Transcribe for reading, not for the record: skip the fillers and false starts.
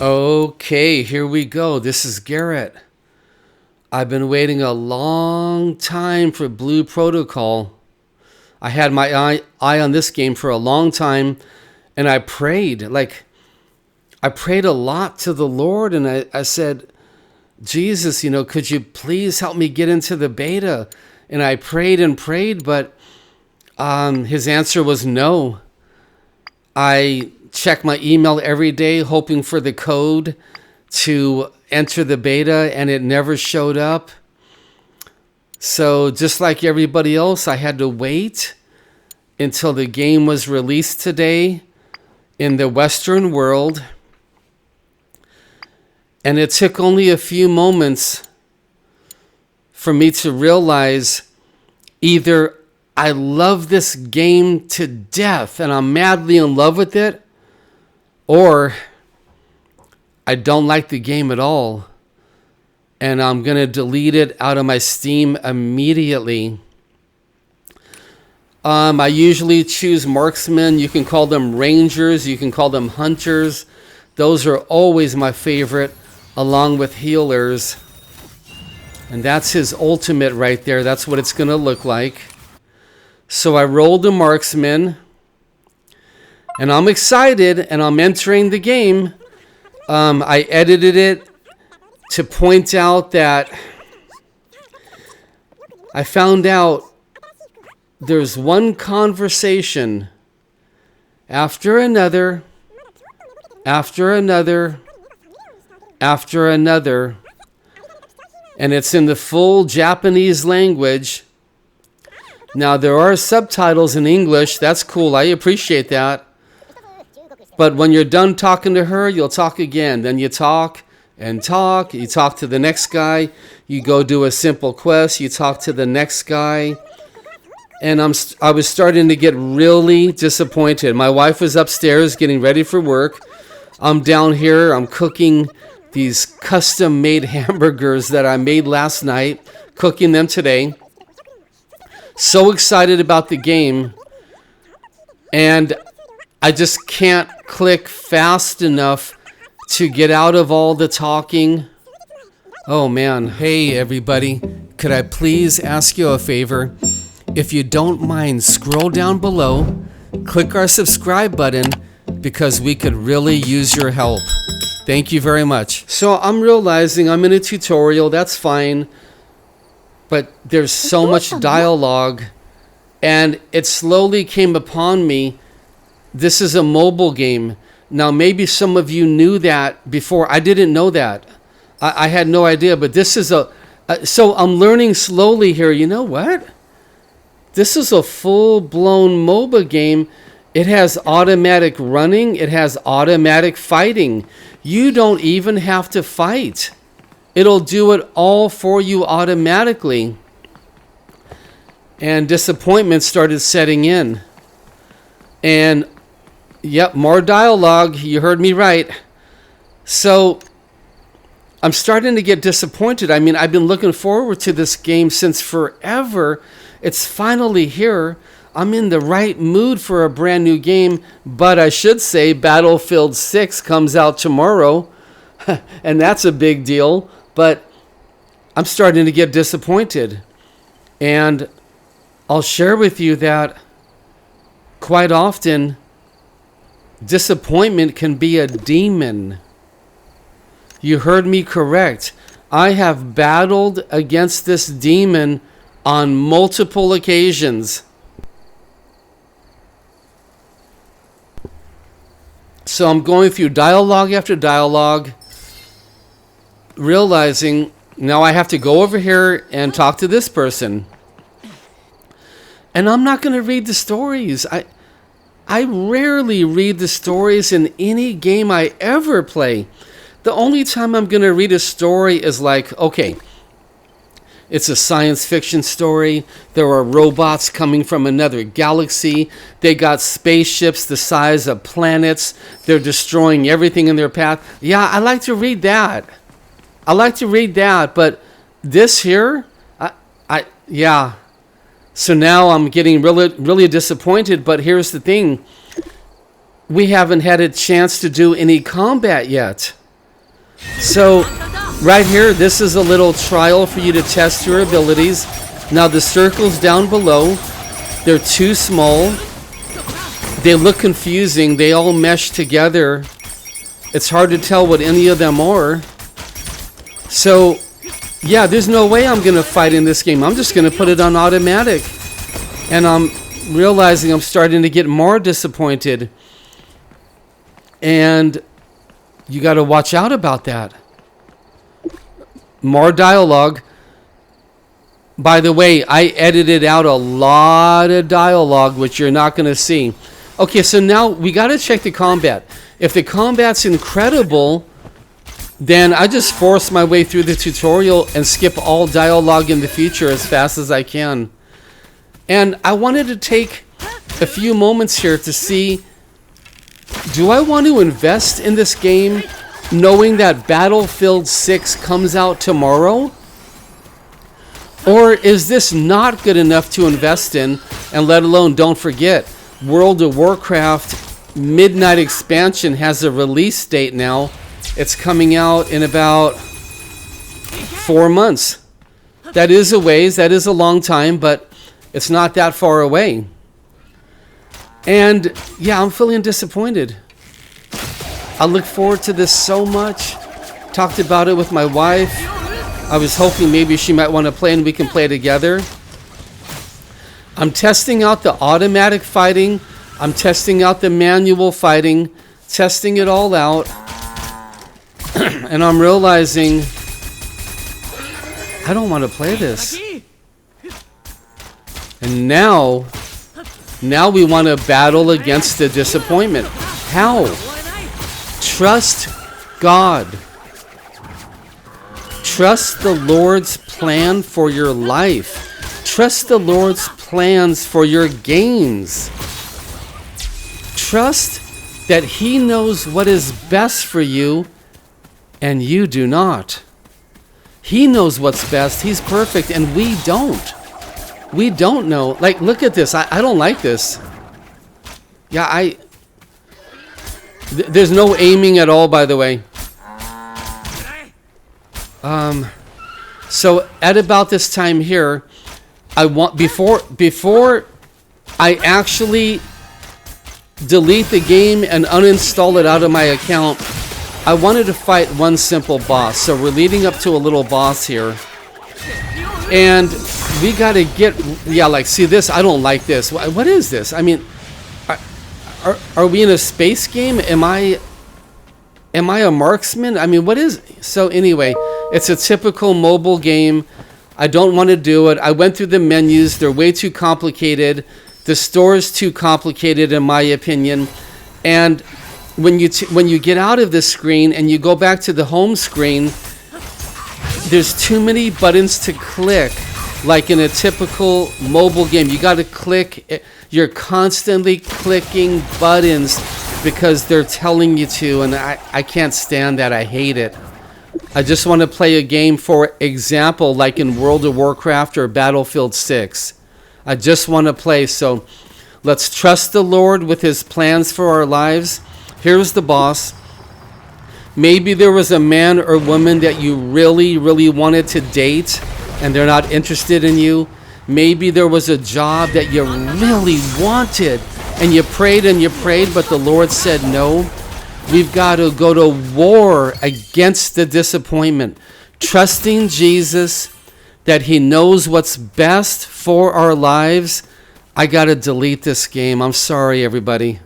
Okay, here we go. This is Garrett. I've been waiting a long time for Blue Protocol. I had my eye on this game for a long time, and I prayed. I prayed a lot to the Lord, and I said, Jesus, could you please help me get into the beta? And I prayed and prayed, but his answer was no. I check my email every day hoping for the code to enter the beta, and it never showed up. So just like everybody else, I had to wait until the game was released today in the Western world. And it took only a few moments for me to realize either I love this game to death and I'm madly in love with it, or I don't like the game at all, and I'm going to delete it out of my Steam immediately. I usually choose marksmen. You can call them rangers. You can call them hunters. Those are always my favorite, along with healers. And that's his ultimate right there. That's what it's going to look like. So I rolled a marksman, and I'm excited, and I'm entering the game. I edited it to point out that I found out there's one conversation after another, after another, after another, and it's in the full Japanese language. Now, there are subtitles in English. That's cool. I appreciate that. But when you're done talking to her, you'll talk again. Then you talk and talk. You talk to the next guy. You go do a simple quest. You talk to the next guy. And I was starting to get really disappointed. My wife was upstairs getting ready for work. I'm down here. I'm cooking these custom-made hamburgers that I made last night, cooking them today. So excited about the game. And I just can't click fast enough to get out of all the talking. Oh man. Hey everybody, could I please ask you a favor? If you don't mind, scroll down below, click our subscribe button, because we could really use your help. Thank you very much. So I'm realizing I'm in a tutorial, that's fine, but there's so much dialogue, and it slowly came upon me. This is a mobile game. Now, maybe some of you knew that before. I didn't know that. I had no idea, but this is so I'm learning slowly here. You know what? This is a full-blown MOBA game. It has automatic running. It has automatic fighting. You don't even have to fight. It'll do it all for you automatically. And disappointment started setting in. And yep, more dialogue. You heard me right. So I'm starting to get disappointed. I mean, I've been looking forward to this game since forever. It's finally here. I'm in the right mood for a brand new game, but I should say Battlefield 6 comes out tomorrow, and that's a big deal, but I'm starting to get disappointed. And I'll share with you that quite often, disappointment can be a demon. You heard me correct. I have battled against this demon on multiple occasions. So I'm going through dialogue after dialogue, realizing now I have to go over here and talk to this person. And I'm not going to read the stories. I rarely read the stories in any game I ever play. The only time I'm going to read a story is like, okay, it's a science fiction story. There are robots coming from another galaxy. They got spaceships the size of planets. They're destroying everything in their path. Yeah, I like to read that. But this here, yeah. So now I'm getting really disappointed. But here's the thing. We haven't had a chance to do any combat yet. So right here, this is a little trial for you to test your abilities. Now the circles down below, they're too small. They look confusing. They all mesh together. It's hard to tell what any of them are. So yeah, there's no way I'm going to fight in this game. I'm just going to put it on automatic. And I'm realizing I'm starting to get more disappointed. And you got to watch out about that. More dialogue. By the way, I edited out a lot of dialogue, which you're not going to see. Okay, so now we got to check the combat. If the combat's incredible, then I just force my way through the tutorial and skip all dialogue in the future as fast as I can. And I wanted to take a few moments here to see, do I want to invest in this game knowing that Battlefield 6 comes out tomorrow? Or is this not good enough to invest in? And let alone, don't forget, World of Warcraft Midnight Expansion has a release date now. It's coming out in about 4 months. That is a ways, that is a long time, but it's not that far away. And yeah, I'm feeling disappointed. I look forward to this so much. Talked about it with my wife. I was hoping maybe she might want to play and we can play together. I'm testing out the automatic fighting. I'm testing out the manual fighting. Testing it all out. And I'm realizing I don't want to play this. And now we want to battle against the disappointment. How? Trust God. Trust the Lord's plan for your life. Trust the Lord's plans for your games. Trust that He knows what is best for you and you do not. He knows what's best. He's perfect and we don't. We don't know. Like, look at this. I don't like this. Yeah, there's no aiming at all, by the way. So at about this time here, I want before I actually delete the game and uninstall it out of my account, I wanted to fight one simple boss. So we're leading up to a little boss here. And we got to get, yeah, like, see this? I don't like this. What is this? I mean, are we in a space game? Am I a marksman? I mean, what is, so anyway, it's a typical mobile game. I don't want to do it. I went through the menus. They're way too complicated. The store is too complicated, in my opinion. And when you get out of this screen and you go back to the home screen, there's too many buttons to click, like in a typical mobile game. You got to click. You're constantly clicking buttons because they're telling you to, and I can't stand that. I hate it. I just want to play a game, for example, like in World of Warcraft or Battlefield 6. I just want to play. So let's trust the Lord with His plans for our lives. Here's the boss. Maybe there was a man or woman that you really, really wanted to date and they're not interested in you. Maybe there was a job that you really wanted and you prayed, but the Lord said no. We've got to go to war against the disappointment, trusting Jesus that He knows what's best for our lives. I got to delete this game. I'm sorry, everybody.